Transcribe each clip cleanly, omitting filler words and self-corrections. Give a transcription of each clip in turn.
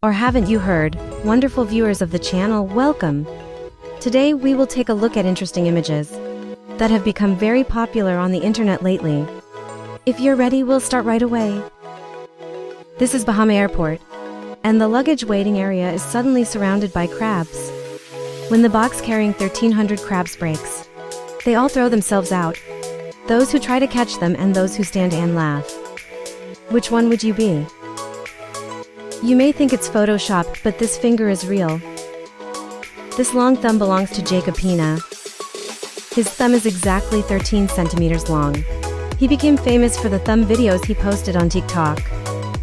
Or haven't you heard? Wonderful viewers of the channel, welcome! Today we will take a look at interesting images that have become very popular on the internet lately. If you're ready, we'll start right away. This is Bahama Airport, and the luggage waiting area is suddenly surrounded by crabs. When the box carrying 1,300 crabs breaks, they all throw themselves out. Those who try to catch them and those who stand and laugh. Which one would you be? You may think it's Photoshop, but this finger is real. This long thumb belongs to Jacob Pina. His thumb is exactly 13 centimeters long. He became famous for the thumb videos he posted on TikTok.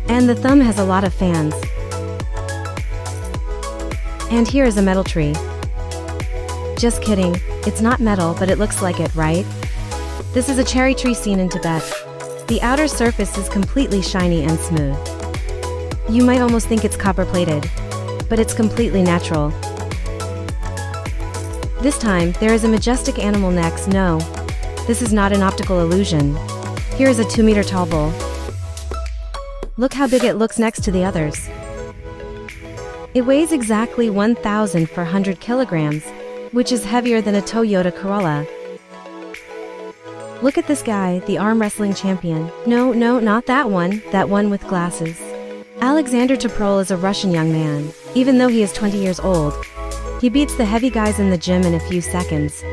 And the thumb has a lot of fans. And here is a metal tree. Just kidding, it's not metal, but it looks like it, right? This is a cherry tree seen in Tibet. The outer surface is completely shiny and smooth. You might almost think it's copper-plated, but it's completely natural. This time, there is a majestic animal next. No, this is not an optical illusion. Here is a 2-meter tall bull. Look how big it looks next to the others. It weighs exactly 1,400 kilograms, which is heavier than a Toyota Corolla. Look at this guy, the arm wrestling champion. No, not that one with glasses. Alexander Toprol is a Russian young man. Even though he is 20 years old, he beats the heavy guys in the gym in a few seconds.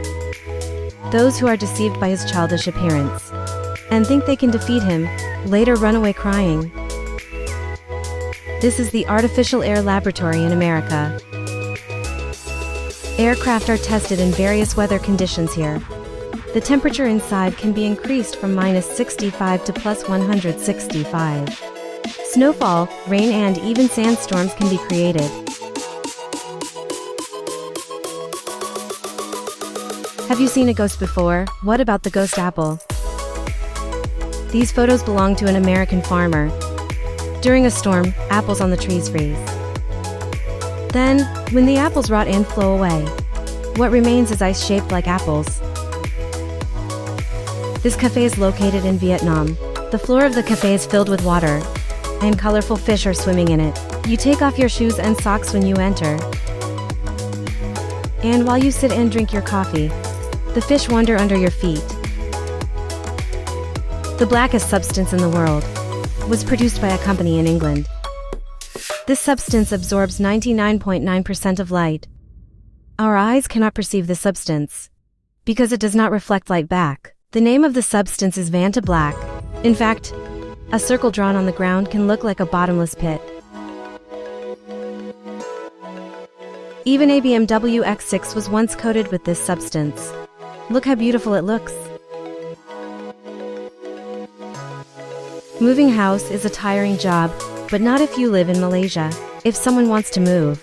Those who are deceived by his childish appearance and think they can defeat him, later run away crying. This is the Artificial Air Laboratory in America. Aircraft are tested in various weather conditions here. The temperature inside can be increased from -65 to +165. Snowfall, rain and even sandstorms can be created. Have you seen a ghost before? What about the ghost apple? These photos belong to an American farmer. During a storm, apples on the trees freeze. Then, when the apples rot and flow away, what remains is ice shaped like apples. This cafe is located in Vietnam. The floor of the cafe is filled with water, and colorful fish are swimming in it. You take off your shoes and socks when you enter. And while you sit and drink your coffee, the fish wander under your feet. The blackest substance in the world was produced by a company in England. This substance absorbs 99.9% of light. Our eyes cannot perceive this substance because it does not reflect light back. The name of the substance is Vanta Black. In fact, a circle drawn on the ground can look like a bottomless pit. Even a BMW X6 was once coated with this substance. Look how beautiful it looks. Moving house is a tiring job, but not if you live in Malaysia. If someone wants to move,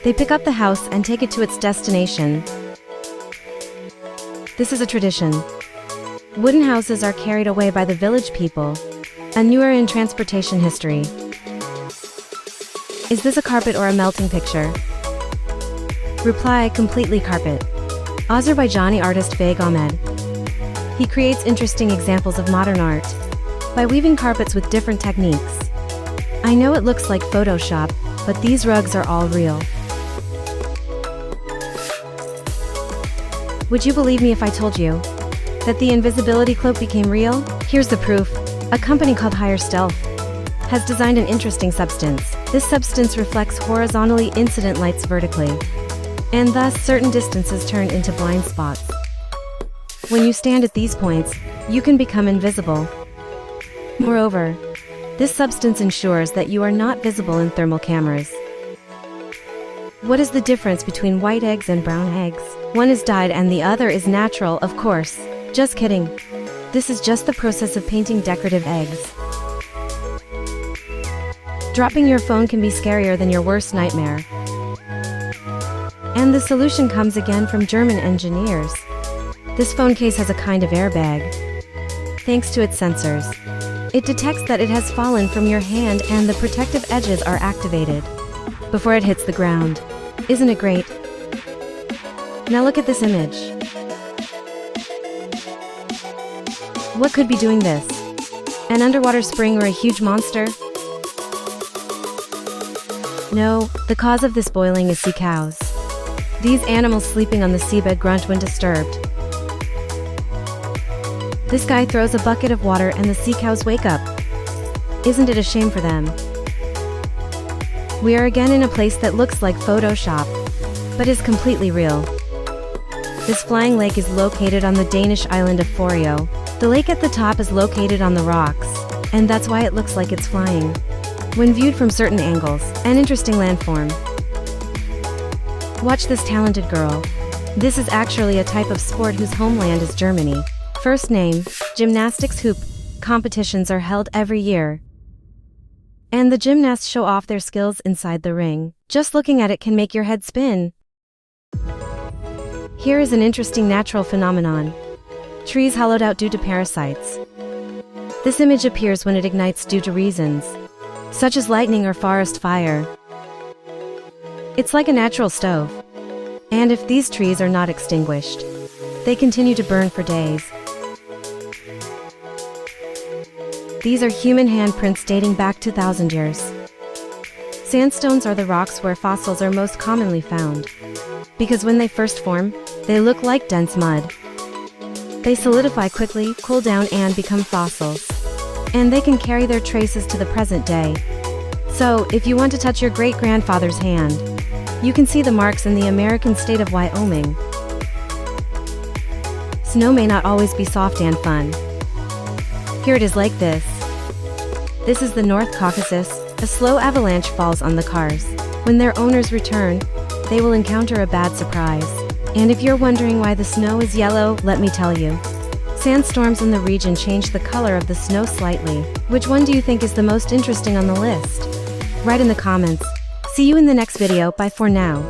they pick up the house and take it to its destination. This is a tradition. Wooden houses are carried away by the village people. A new era in transportation history. Is this a carpet or a melting picture? Reply, completely carpet. Azerbaijani artist Vaig Ahmed. He creates interesting examples of modern art by weaving carpets with different techniques. I know it looks like Photoshop, but these rugs are all real. Would you believe me if I told you that the invisibility cloak became real? Here's the proof. A company called Higher Stealth has designed an interesting substance. This substance reflects horizontally incident lights vertically, and thus certain distances turn into blind spots. When you stand at these points, you can become invisible. Moreover, this substance ensures that you are not visible in thermal cameras. What is the difference between white eggs and brown eggs? One is dyed and the other is natural, of course. Just kidding. This is just the process of painting decorative eggs. Dropping your phone can be scarier than your worst nightmare. And the solution comes again from German engineers. This phone case has a kind of airbag. Thanks to its sensors, it detects that it has fallen from your hand and the protective edges are activated before it hits the ground. Isn't it great? Now look at this image. What could be doing this? An underwater spring or a huge monster? No, the cause of this boiling is sea cows. These animals sleeping on the seabed grunt when disturbed. This guy throws a bucket of water and the sea cows wake up. Isn't it a shame for them? We are again in a place that looks like Photoshop, but is completely real. This flying lake is located on the Danish island of Forio. The lake at the top is located on the rocks, and that's why it looks like it's flying. When viewed from certain angles, an interesting landform. Watch this talented girl. This is actually a type of sport whose homeland is Germany. First name, gymnastics hoop. Competitions are held every year, and the gymnasts show off their skills inside the ring. Just looking at it can make your head spin. Here is an interesting natural phenomenon. Trees hollowed out due to parasites. This image appears when it ignites due to reasons, such as lightning or forest fire. It's like a natural stove. And if these trees are not extinguished, they continue to burn for days. These are human handprints dating back 2,000 years. Sandstones are the rocks where fossils are most commonly found, because when they first form, they look like dense mud. They solidify quickly, cool down and become fossils. And they can carry their traces to the present day. So, if you want to touch your great-grandfather's hand, you can see the marks in the American state of Wyoming. Snow may not always be soft and fun. Here it is like this. This is the North Caucasus. A slow avalanche falls on the cars. When their owners return, they will encounter a bad surprise. And if you're wondering why the snow is yellow, let me tell you. Sandstorms in the region change the color of the snow slightly. Which one do you think is the most interesting on the list? Write in the comments. See you in the next video. Bye for now.